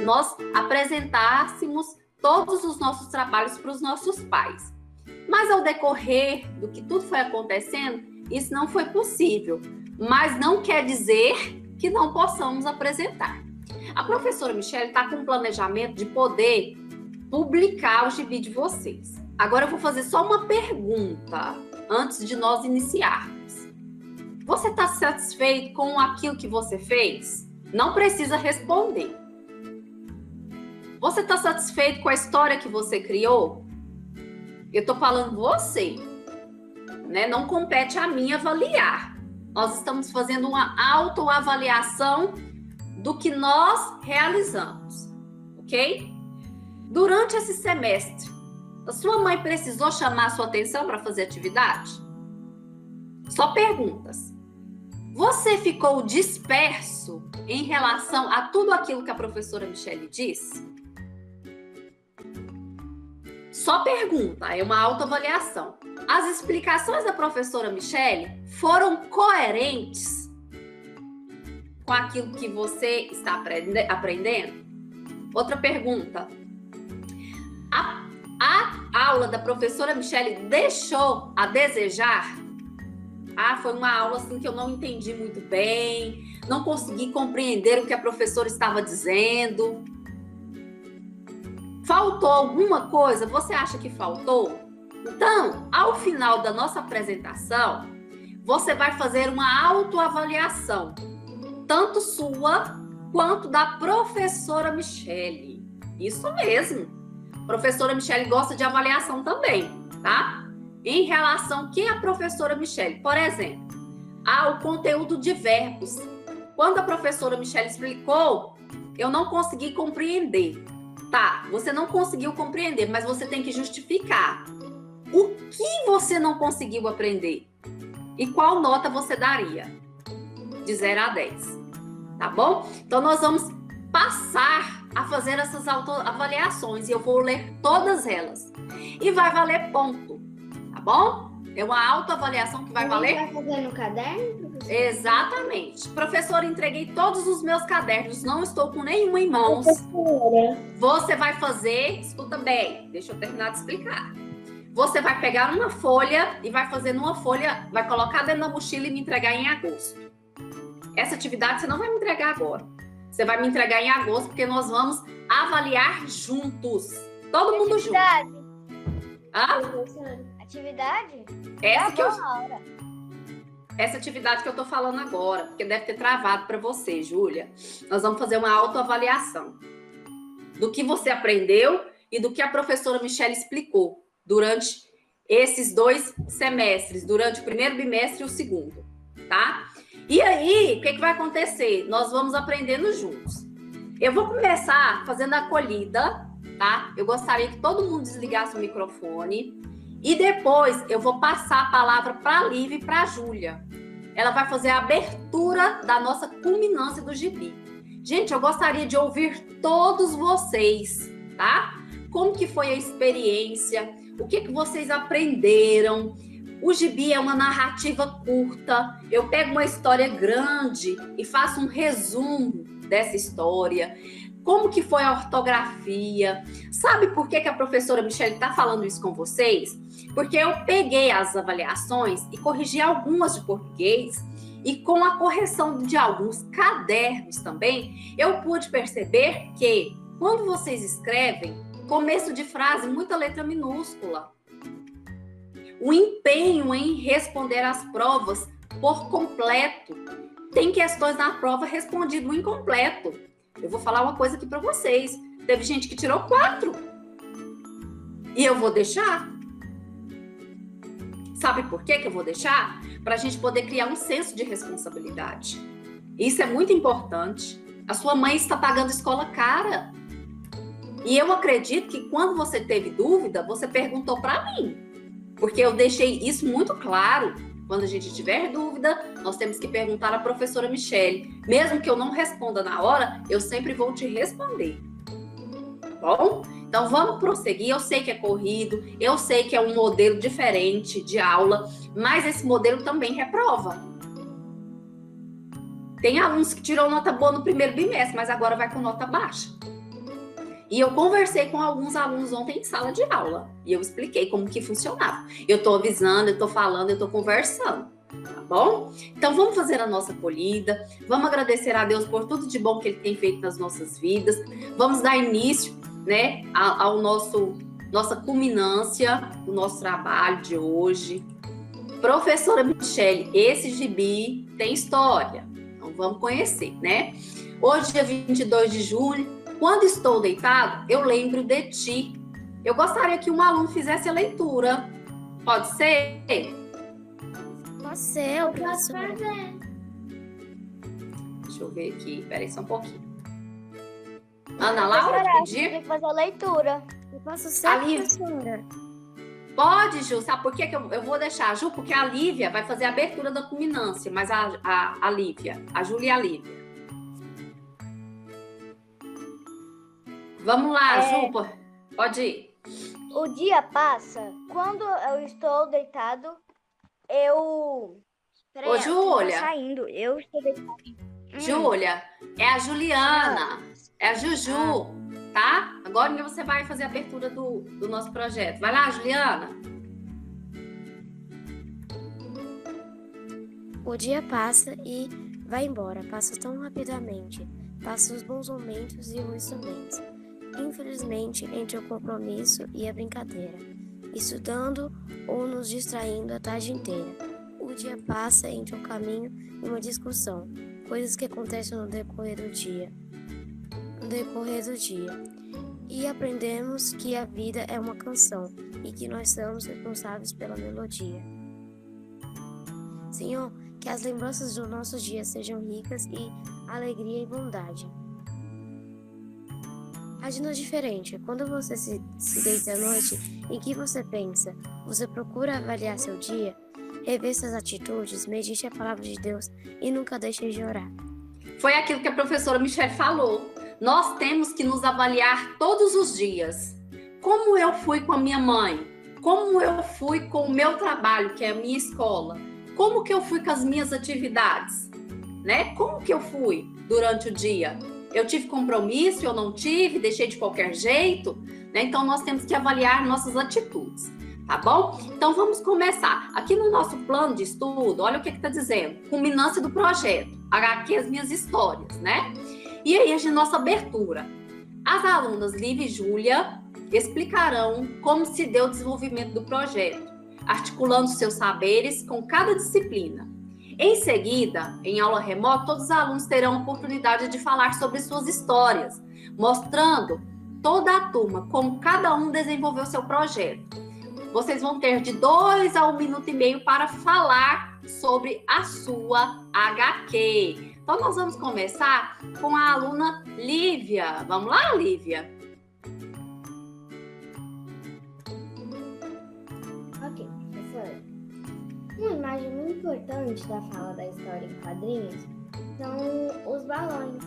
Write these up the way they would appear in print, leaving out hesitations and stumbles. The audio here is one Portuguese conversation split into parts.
nós apresentássemos todos os nossos trabalhos para os nossos pais. Mas ao decorrer do que tudo foi acontecendo, isso não foi possível. Mas não quer dizer que não possamos apresentar. A professora Michele está com um planejamento de poder publicar o gibi de vocês. Agora eu vou fazer só uma pergunta antes de nós iniciarmos. Você está satisfeito com aquilo que você fez? Não precisa responder. Você está satisfeito com a história que você criou? Eu estou falando você, né? Não compete a mim avaliar. Nós estamos fazendo uma autoavaliação do que nós realizamos, ok? Durante esse semestre, a sua mãe precisou chamar a sua atenção para fazer atividade? Só perguntas. Você ficou disperso em relação a tudo aquilo que a professora Michele disse? Só pergunta, é uma autoavaliação. As explicações da professora Michele foram coerentes com aquilo que você está aprendendo? Outra pergunta. A aula da professora Michele deixou a desejar? Foi uma aula assim que eu não entendi muito bem, não consegui compreender o que a professora estava dizendo. Faltou alguma coisa? Você acha que faltou? Então, ao final da nossa apresentação, você vai fazer uma autoavaliação, tanto sua quanto da professora Michele. Isso mesmo. A professora Michele gosta de avaliação também, tá? Em relação que a professora Michele, por exemplo, o conteúdo de verbos. Quando a professora Michele explicou, eu não consegui compreender. Tá, você não conseguiu compreender, mas você tem que justificar. O que você não conseguiu aprender? E qual nota você daria? De 0 a 10. Tá bom? Então, nós vamos passar a fazer essas autoavaliações e eu vou ler todas elas. E vai valer ponto, tá bom? É uma autoavaliação que vai valer... Vai fazer no caderno, professor? Exatamente. Professora, entreguei todos os meus cadernos, não estou com nenhum em mãos. Professora. Você vai fazer... Escuta bem, deixa eu terminar de explicar. Você vai pegar uma folha e vai fazer numa folha, vai colocar dentro da mochila e me entregar em agosto. Essa atividade você não vai me entregar agora. Você vai me entregar em agosto, porque nós vamos avaliar juntos. Todo mundo junto. Atividade? Essa atividade que eu tô falando agora, porque deve ter travado para você, Júlia. Nós vamos fazer uma autoavaliação do que você aprendeu e do que a professora Michele explicou durante esses 2 semestres, durante o primeiro bimestre e o segundo, tá? E aí, o que vai acontecer? Nós vamos aprendendo juntos. Eu vou começar fazendo a acolhida, tá? Eu gostaria que todo mundo desligasse o microfone. E depois eu vou passar a palavra para a Lívia e para a Júlia. Ela vai fazer a abertura da nossa culminância do gibi. Gente, eu gostaria de ouvir todos vocês, tá? Como que foi a experiência? O que vocês aprenderam? O gibi é uma narrativa curta. Eu pego uma história grande e faço um resumo dessa história. Como que foi a ortografia? Sabe por que a professora Michele está falando isso com vocês? Porque eu peguei as avaliações e corrigi algumas de português e com a correção de alguns cadernos também, eu pude perceber que quando vocês escrevem, começo de frase, muita letra minúscula. O empenho em responder às provas por completo. Tem questões na prova respondido incompleto. Eu vou falar uma coisa aqui para vocês. Teve gente que tirou 4. E eu vou deixar. Sabe por que eu vou deixar? Para a gente poder criar um senso de responsabilidade. Isso é muito importante. A sua mãe está pagando escola cara. E eu acredito que quando você teve dúvida, você perguntou para mim. Porque eu deixei isso muito claro. Quando a gente tiver dúvida, nós temos que perguntar à professora Michele. Mesmo que eu não responda na hora, eu sempre vou te responder. Tá bom? Então, vamos prosseguir. Eu sei que é corrido, eu sei que é um modelo diferente de aula, mas esse modelo também reprova. Tem alunos que tirou nota boa no primeiro bimestre, mas agora vai com nota baixa. E eu conversei com alguns alunos ontem em sala de aula. E eu expliquei como que funcionava. Eu estou avisando, eu estou falando, eu estou conversando. Tá bom? Então vamos fazer a nossa acolhida. Vamos agradecer a Deus por tudo de bom que Ele tem feito nas nossas vidas. Vamos dar início, né, ao nossa culminância, do nosso trabalho de hoje. Professora Michele, esse gibi tem história. Então vamos conhecer, né? Hoje, dia 22 de julho, quando estou deitado, eu lembro de ti. Eu gostaria que um aluno fizesse a leitura. Pode ser? Pode ser, Eu posso professora. fazer. Deixa eu ver aqui. Peraí só um pouquinho. Ana Laura, Professora, pedir? tem que fazer a leitura. Eu posso ser, Ali. professora. Pode, Ju. Sabe por que eu vou deixar a Ju? Porque a Lívia vai fazer a abertura da culminância, mas a Lívia, a Júlia e a Lívia. Vamos lá, Ju. Pode ir. O dia passa. Quando eu estou deitado, eu... Peraí, Ô, Júlia. tá saindo. Eu estou deitado. Júlia, é a Juliana, é a Juju, tá? Agora você vai fazer a abertura do nosso projeto. Vai lá, Juliana. O dia passa e vai embora. Passa tão rapidamente. Passa os bons momentos e ruins também. Infelizmente, entre o compromisso e a brincadeira, estudando ou nos distraindo a tarde inteira. O dia passa entre um caminho e uma discussão, coisas que acontecem no decorrer do dia. E aprendemos que a vida é uma canção e que nós somos responsáveis pela melodia. Senhor, que as lembranças do nosso dia sejam ricas e alegria e bondade. Agindo diferente, quando você se deita à noite, em que você pensa? Você procura avaliar seu dia? Rever suas atitudes, medite a palavra de Deus e nunca deixe de orar. Foi aquilo que a professora Michele falou. Nós temos que nos avaliar todos os dias. Como eu fui com a minha mãe? Como eu fui com o meu trabalho, que é a minha escola? Como que eu fui com as minhas atividades? Né? Como que eu fui durante o dia? Eu tive compromisso, eu não tive, deixei de qualquer jeito, né? Então nós temos que avaliar nossas atitudes, tá bom? Então vamos começar. Aqui no nosso plano de estudo, olha o que está dizendo. Culminância do projeto. HQ, as minhas histórias, né? E aí, a nossa abertura. As alunas Lívia e Júlia explicarão como se deu o desenvolvimento do projeto, articulando seus saberes com cada disciplina. Em seguida, em aula remota, todos os alunos terão a oportunidade de falar sobre suas histórias, mostrando toda a turma como cada um desenvolveu seu projeto. Vocês vão ter de 2 a 1 minuto e meio para falar sobre a sua HQ. Então, nós vamos começar com a aluna Lívia. Vamos lá, Lívia? Ok, professora. Uma imagem muito importante da fala da história em quadrinhos são os balões.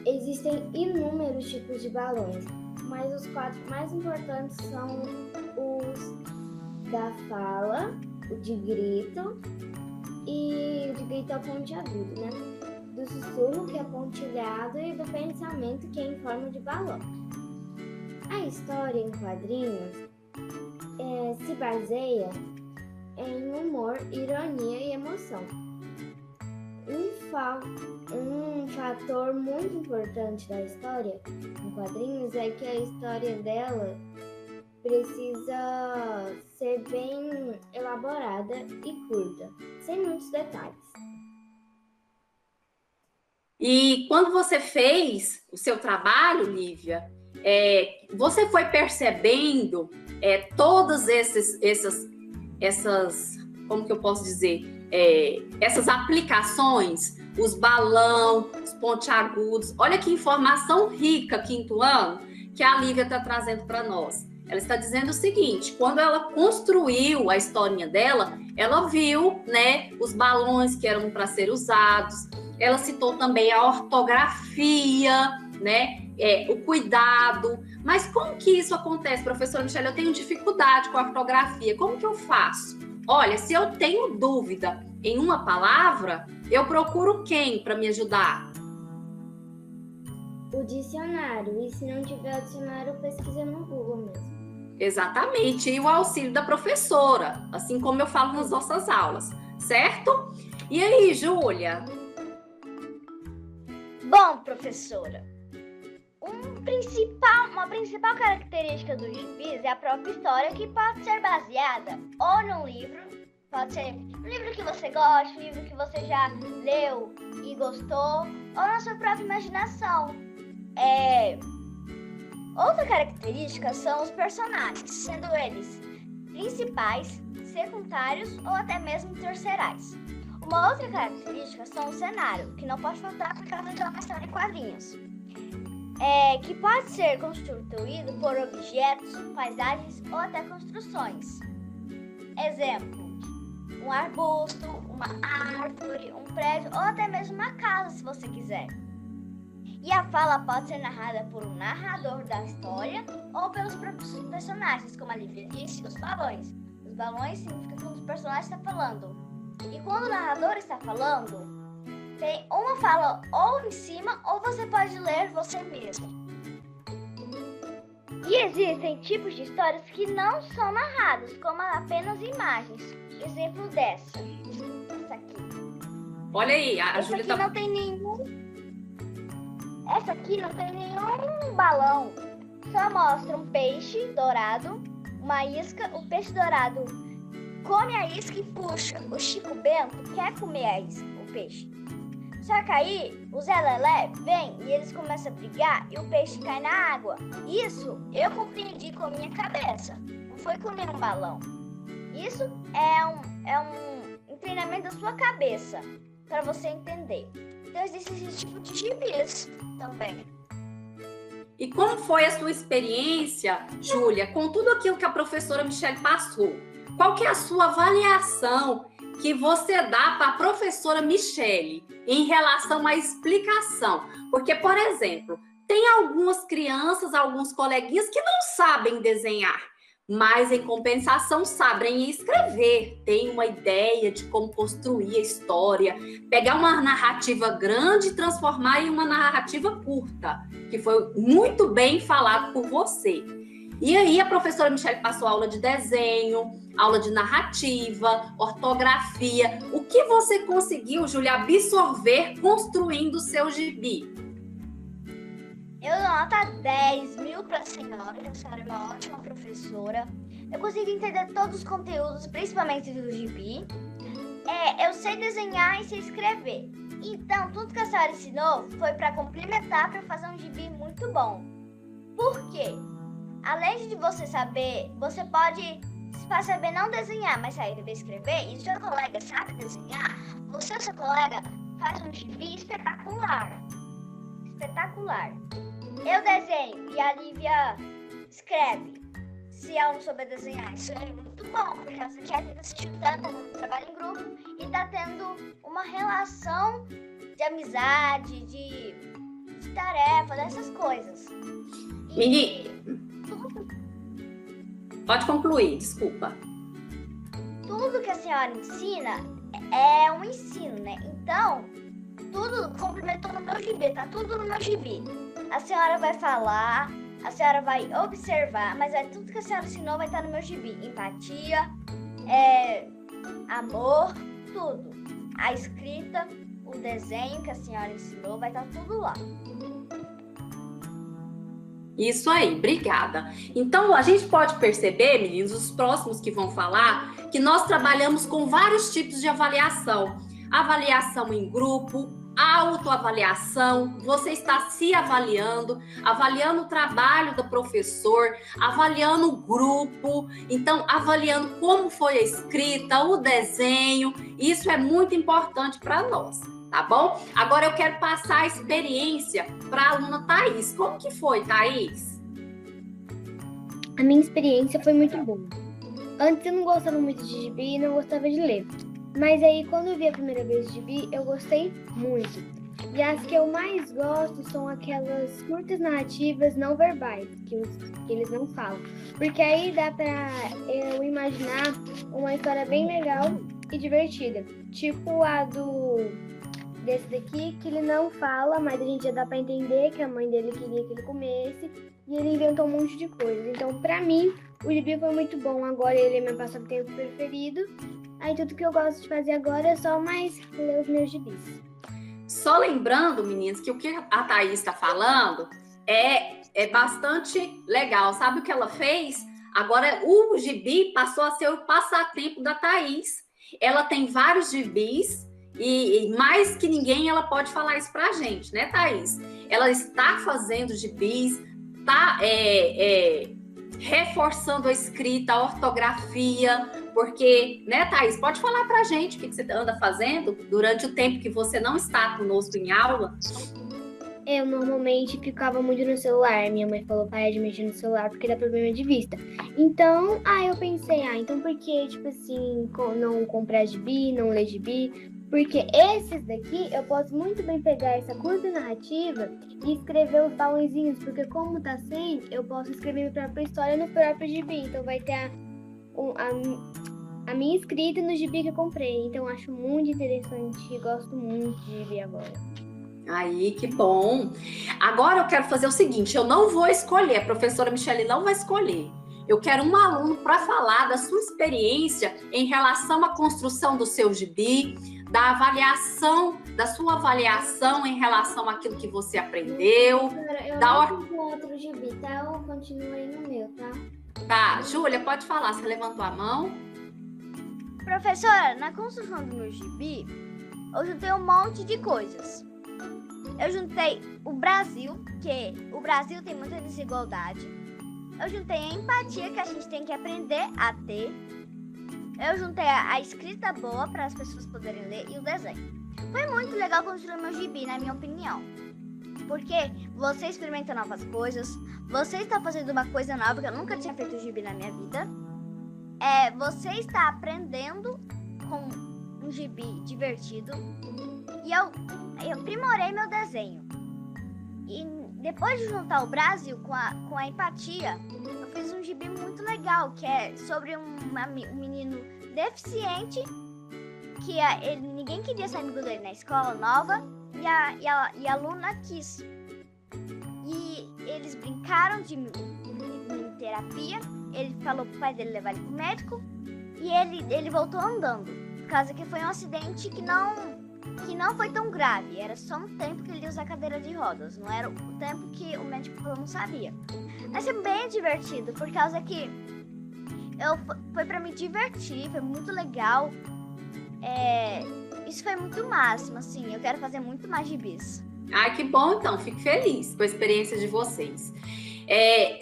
Existem inúmeros tipos de balões, mas os 4 mais importantes são os da fala, o de grito, e o de grito é o pontiagudo, né? Do sussurro, que é pontilhado, e do pensamento, que é em forma de balão. A história em quadrinhos se baseia em humor, ironia e emoção. Um fator muito importante da história em quadrinhos é que a história dela precisa ser bem elaborada e curta, sem muitos detalhes. E quando você fez o seu trabalho, Lívia, você foi percebendo todas essas, como que eu posso dizer, essas aplicações, os balão, os pontiagudos. Olha que informação rica, quinto ano, que a Lívia está trazendo para nós. Ela está dizendo o seguinte: quando ela construiu a historinha dela, ela viu, né, os balões que eram para ser usados. Ela citou também a ortografia, né, o cuidado. Mas como que isso acontece, professora Michele? Eu tenho dificuldade com a ortografia. Como que eu faço? Olha, se eu tenho dúvida em uma palavra, eu procuro quem para me ajudar? o dicionário. E se não tiver o dicionário, pesquisa no Google mesmo. Exatamente, e o auxílio da professora, assim como eu falo nas nossas aulas, certo? E aí, Júlia? Bom, professora, uma principal característica dos gibis é a própria história, que pode ser baseada ou num livro, pode ser um livro que você gosta, um livro que você já leu e gostou, ou na sua própria imaginação. Outra característica são os personagens, sendo eles principais, secundários ou até mesmo terceirais. Uma outra característica são o cenário, que não pode faltar por causa de uma história em quadrinhos, que pode ser constituído por objetos, paisagens ou até construções. Exemplo, um arbusto, uma árvore, um prédio ou até mesmo uma casa, se você quiser. E a fala pode ser narrada por um narrador da história ou pelos próprios personagens, como a Lívia disse, os balões. Os balões significam que os personagens estão falando. E quando o narrador está falando, tem uma fala ou em cima, ou você pode ler você mesmo. E existem tipos de histórias que não são narradas, como apenas imagens. Exemplo dessa. Essa aqui. Olha aí, a Essa Júlia aqui não tem nenhum... Essa aqui não tem nenhum balão. Só mostra um peixe dourado, uma isca. O peixe dourado come a isca e puxa. O Chico Bento quer comer a isca, o peixe. Só que aí o Zé Lelé vem e eles começam a brigar e o peixe cai na água. Isso eu compreendi com a minha cabeça. Não foi com nenhum balão. Isso é um treinamento da sua cabeça, para você entender. Então existe esse tipo de gibis também. E como foi a sua experiência, Júlia, com tudo aquilo que a professora Michele passou? Qual que é a sua avaliação que você dá para a professora Michele em relação à explicação? Porque, por exemplo, tem algumas crianças, alguns coleguinhas que não sabem desenhar, mas em compensação sabem escrever, têm uma ideia de como construir a história, pegar uma narrativa grande e transformar em uma narrativa curta, que foi muito bem falado por você. E aí a professora Michele passou aula de desenho, aula de narrativa, ortografia. O que você conseguiu, Júlia, absorver construindo o seu gibi? Eu dou nota 10.000 para a senhora, que a senhora é uma ótima professora. Eu consigo entender todos os conteúdos, principalmente do gibi. Eu sei desenhar e sei escrever. Então, tudo que a senhora ensinou foi para complementar, para fazer um gibi muito bom. Por quê? Além de você saber, você pode saber não desenhar, mas saber escrever, e o seu colega sabe desenhar, você e o seu colega faz um gibi espetacular. Espetacular. Eu desenho e a Lívia escreve. Se ela não souber desenhar, isso é muito bom, porque a gente já assistiu tanto no trabalho em grupo e tá tendo uma relação de amizade, de tarefa, dessas coisas. Pode concluir, desculpa. Tudo que a senhora ensina é um ensino, né? Então, tudo complementou no meu gibi, tá tudo no meu gibi. A senhora vai falar, a senhora vai observar, mas tudo que a senhora ensinou vai estar no meu gibi. Empatia, amor, tudo. A escrita, o desenho que a senhora ensinou, vai estar tudo lá. Isso aí, obrigada. Então, a gente pode perceber, meninos, os próximos que vão falar, que nós trabalhamos com vários tipos de avaliação. Avaliação em grupo, autoavaliação, você está se avaliando, avaliando o trabalho do professor, avaliando o grupo, então avaliando como foi a escrita, o desenho, isso é muito importante para nós, tá bom? Agora eu quero passar a experiência para a aluna Thaís. Como que foi, Thaís? A minha experiência foi muito boa. Antes eu não gostava muito de gibi e não gostava de ler. Mas aí, quando eu vi a primeira vez o gibi, eu gostei muito. E as que eu mais gosto são aquelas curtas narrativas não verbais, que eles não falam. Porque aí dá pra eu imaginar uma história bem legal e divertida. Tipo a do desse daqui que ele não fala, mas a gente já dá pra entender que a mãe dele queria que ele comesse e ele inventou um monte de coisa. Então, pra mim, o gibi foi muito bom. Agora ele é meu passatempo preferido. Aí tudo que eu gosto de fazer agora é só mais ler os meus gibis. Só lembrando, meninas, que o que a Thaís está falando é bastante legal. Sabe o que ela fez? Agora, o gibi passou a ser o passatempo da Thaís. Ela tem vários gibis e mais que ninguém ela pode falar isso pra gente, né, Thaís? Ela está fazendo gibis, está reforçando a escrita, a ortografia, porque, né, Thaís, pode falar pra gente o que você anda fazendo durante o tempo que você não está conosco em aula? Eu normalmente ficava muito no celular. Minha mãe falou para de mexer no celular porque dá problema de vista. Então, eu pensei, então por que, tipo assim, não comprar gibi, não ler gibi? Porque esses daqui, eu posso muito bem pegar essa curta narrativa e escrever os balãozinhos, porque como tá sem, eu posso escrever minha própria história no próprio gibi. Então vai ter a minha escrita no gibi que eu comprei. Então eu acho muito interessante, gosto muito de gibi agora. Aí, que bom. Agora eu quero fazer o seguinte, eu não vou escolher, a professora Michele não vai escolher. Eu quero um aluno para falar da sua experiência em relação à construção do seu gibi, da sua avaliação em relação àquilo que você aprendeu. Eu não fiz outro gibi, tá? Eu continuo aí no meu, tá? Tá, Júlia, pode falar, você levantou a mão? Professora, na construção do meu gibi, eu juntei um monte de coisas. Eu juntei o Brasil, que o Brasil tem muita desigualdade. Eu juntei a empatia que a gente tem que aprender a ter. Eu juntei a escrita boa para as pessoas poderem ler e o desenho. Foi muito legal construir meu gibi, na minha opinião. Porque você experimenta novas coisas, você está fazendo uma coisa nova que eu nunca tinha feito gibi na minha vida. Você está aprendendo com um gibi divertido. E eu aprimorei meu desenho. E depois de juntar o Brasil com a empatia, eu fiz um gibi muito legal, que é sobre um menino deficiente, que ninguém queria ser amigo dele na escola nova, e a Luna quis. E eles brincaram de terapia, ele falou pro pai dele levar ele pro médico, e ele voltou andando, por causa que foi um acidente que não foi tão grave, era só um tempo que ele ia usar cadeira de rodas, não era o tempo que o médico falou, não sabia. Mas foi bem divertido, por causa que foi pra me divertir, foi muito legal. Isso foi muito máximo, assim, eu quero fazer muito mais gibis. Ai, que bom, então, fico feliz com a experiência de vocês.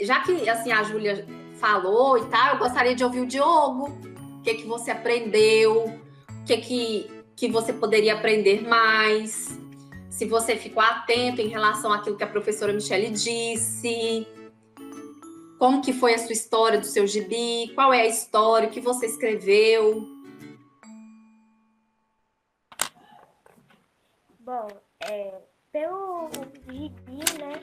Já que, assim, a Júlia falou e tal, eu gostaria de ouvir o Diogo, o que você aprendeu, o que você poderia aprender mais, se você ficou atento em relação àquilo que a professora Michele disse, como que foi a sua história do seu gibi, qual é a história, o que você escreveu. Bom, pelo gibi, né,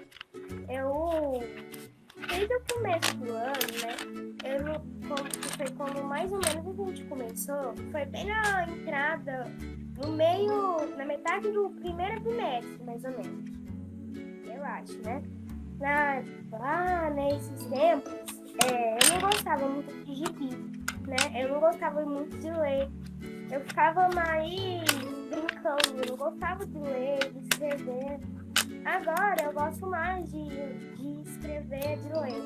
desde o começo do ano, né, foi como mais ou menos a gente começou, foi bem na entrada, na metade do primeiro bimestre, mais ou menos, eu acho, né. Lá nesses tempos, eu não gostava muito de gibi, né, eu não gostava muito de ler, eu ficava mais brincando, eu não gostava de ler, de escrever. Agora eu gosto mais de escrever, de ler.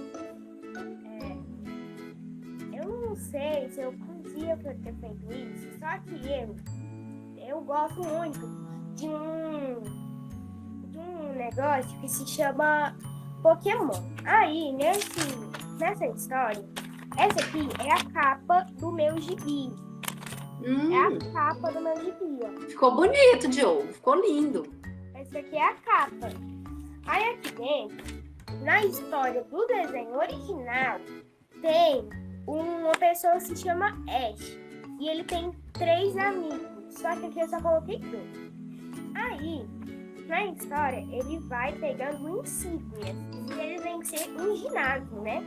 Eu não sei se eu podia ter feito isso, só que eu gosto muito de um negócio que se chama Pokémon. Aí, nessa história, essa aqui é a capa do meu gibi. É a capa do meu gibi, ó. Ficou bonito, Diogo. Ficou lindo. Essa aqui é a capa. Aí aqui dentro, na história do desenho original, tem uma pessoa que se chama Ash. E ele tem 3 amigos. Só que aqui eu só coloquei 2. Aí, na história, ele vai pegando insígnias. E ele tem que ser um ginásio, né?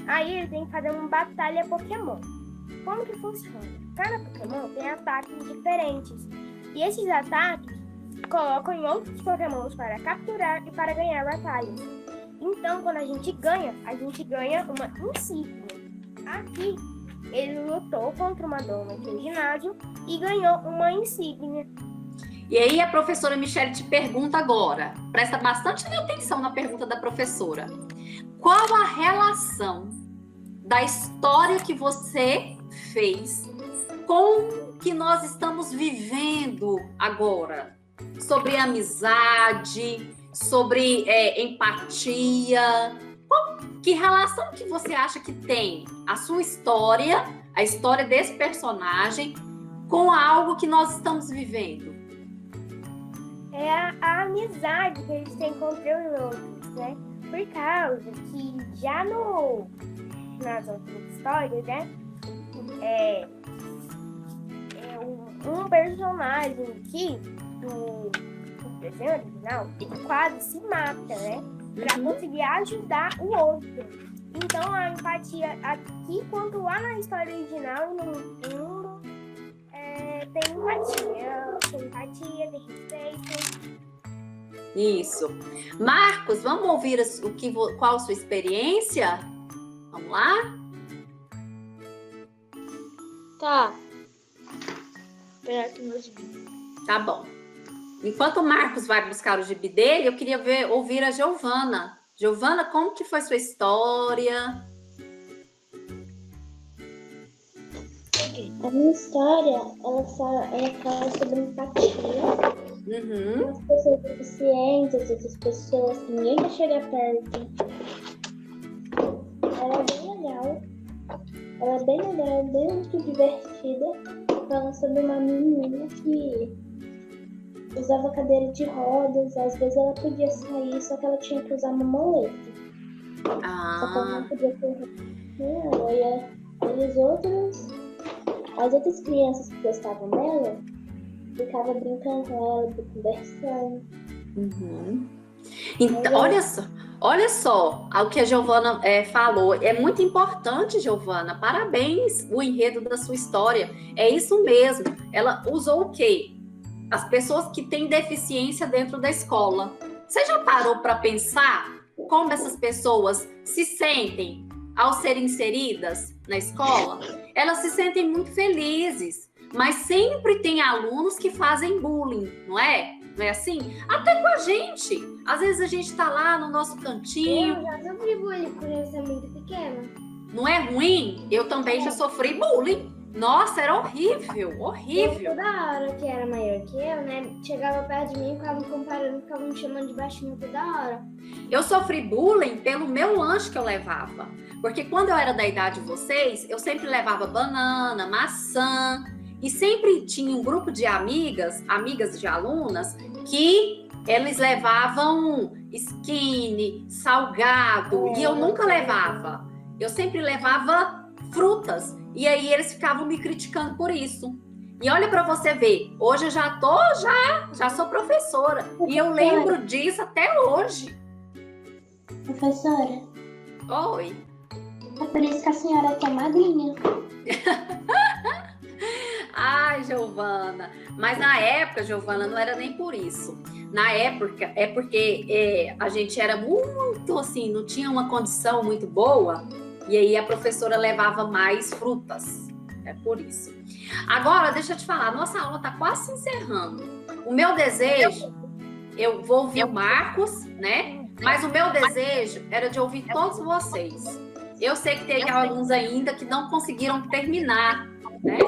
Aí ele tem que fazer uma batalha Pokémon. Como que funciona? Cada Pokémon tem ataques diferentes. E esses ataques colocam em outros pokémons para capturar e para ganhar batalhas. Então, quando a gente ganha uma insígnia. Aqui, ele lutou contra uma doma do ginásio e ganhou uma insígnia. E aí a professora Michele te pergunta agora, presta bastante atenção na pergunta da professora. Qual a relação da história que você fez com o que nós estamos vivendo agora? Sobre amizade, sobre empatia. Que relação que você acha que tem a sua história, a história desse personagem, com algo que nós estamos vivendo? É a amizade que eles têm contra os outros, né? Por causa que já nas outras histórias, né? Um personagem aqui do desenho original, ele quase se mata, né? Pra conseguir ajudar o outro. Então a empatia aqui, quanto lá na história original e no mundo, tem empatia, tem respeito. Isso. Marcos, vamos ouvir qual a sua experiência? Vamos lá? Tá. Esperar aqui meus gibi. Tá bom. Enquanto o Marcos vai buscar o gibi dele, eu queria ouvir a Giovana. Giovana, como que foi sua história? A minha história, ela fala sobre empatia. As pessoas deficientes, outras pessoas que ninguém quer chegar perto. Ela é bem legal. Bem muito divertida. Fala sobre uma menina que usava cadeira de rodas. Às vezes ela podia sair, só que ela tinha que usar uma muleta. Só que ela não podia correr. As outras crianças que gostavam dela ficavam brincando com ela, conversando. Então, olha só o que a Giovana falou. É muito importante, Giovana. Parabéns, o enredo da sua história. É isso mesmo. Ela usou o quê? As pessoas que têm deficiência dentro da escola. Você já parou para pensar como essas pessoas se sentem ao serem inseridas na escola? Elas se sentem muito felizes, mas sempre tem alunos que fazem bullying, não é? Não é assim? Até com a gente. Às vezes a gente tá lá no nosso cantinho. Eu já sofri bullying quando eu era muito pequena. Não é ruim? Eu também já sofri bullying. Nossa, era horrível, horrível. Toda hora que era maior que eu, né? Chegava perto de mim, ficavam me comparando, ficavam me chamando de baixinho toda hora. Eu sofri bullying pelo meu lanche que eu levava. Porque quando eu era da idade de vocês, eu sempre levava banana, maçã. E sempre tinha um grupo de amigas de alunas, que eles levavam skinny, salgado. E eu nunca levava. Eu sempre levava frutas. E aí eles ficavam me criticando por isso. E olha para você ver, hoje eu já sou professora. E eu lembro disso até hoje. Professora? Oi. É por isso que a senhora aqui é madrinha. Ai, Giovana. Mas na época, Giovana, não era nem por isso. Na época, é porque a gente era muito assim, não tinha uma condição muito boa. E aí a professora levava mais frutas. É por isso. Agora, deixa eu te falar, nossa aula está quase se encerrando. O meu desejo, eu vou ouvir o Marcos, né? Mas o meu desejo era de ouvir todos vocês. Eu sei que teve alunos ainda que não conseguiram terminar, né?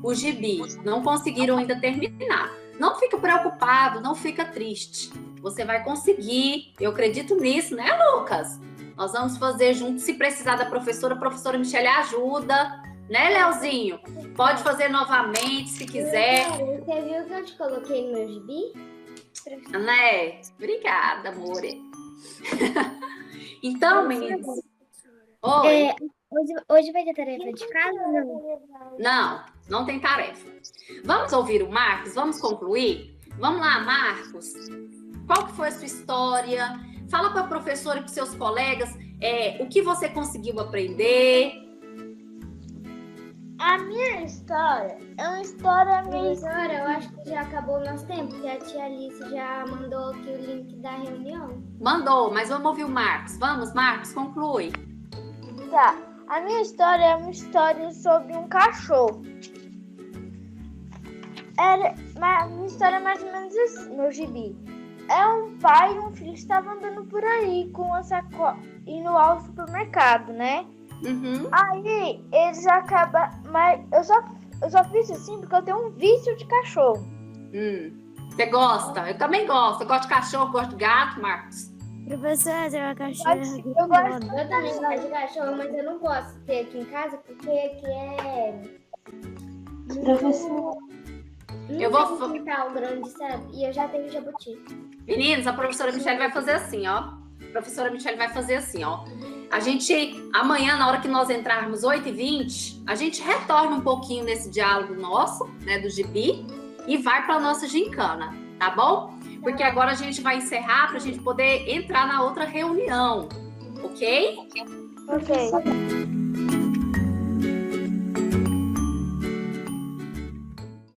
O gibi, não conseguiram ainda terminar. Não fica preocupado, não fica triste. Você vai conseguir, eu acredito nisso, né, Lucas? Nós vamos fazer junto. Se precisar da professora, a professora Michele ajuda. Né, Leozinho? Pode fazer novamente, se quiser. Você viu que eu te coloquei no meu gibi? Né? Obrigada, amor. Então, meninos. Oi. Hoje vai ter tarefa de casa ou não? Não tem tarefa. Vamos ouvir o Marcos? Vamos concluir? Vamos lá, Marcos. Qual que foi a sua história? Fala para a professora e para os seus colegas o que você conseguiu aprender. A minha história história é uma história meio... Professora, eu acho que já acabou o nosso tempo, porque a tia Alice já mandou aqui o link da reunião. Mandou, mas vamos ouvir o Marcos. Vamos, Marcos, conclui. Tá, a minha história é uma história sobre um cachorro. A minha história é mais ou menos assim, meu gibi. É um pai e um filho que estavam andando por aí com uma sacola, indo ao supermercado, né? Uhum. Aí eles acabam... Mas eu só fiz assim porque eu tenho um vício de cachorro. Você gosta? Eu também gosto. Eu gosto de cachorro, gosto de gato, Marcos. Professora, tem uma cachorra Eu gosto. Eu também gosto de cachorro, mas eu não gosto de ter aqui em casa, porque aqui é... Professor. Eu Não vou- tem um quintal grande, sabe? E eu já tenho jabuti. Meninos, a professora Michelle vai fazer assim, ó. A professora Michelle vai fazer assim, ó. A gente, amanhã, na hora que nós entrarmos 8h20, a gente retorna um pouquinho nesse diálogo nosso, né, do gibi, e vai para nossa gincana, tá bom? Porque agora a gente vai encerrar para a gente poder entrar na outra reunião, ok? Ok.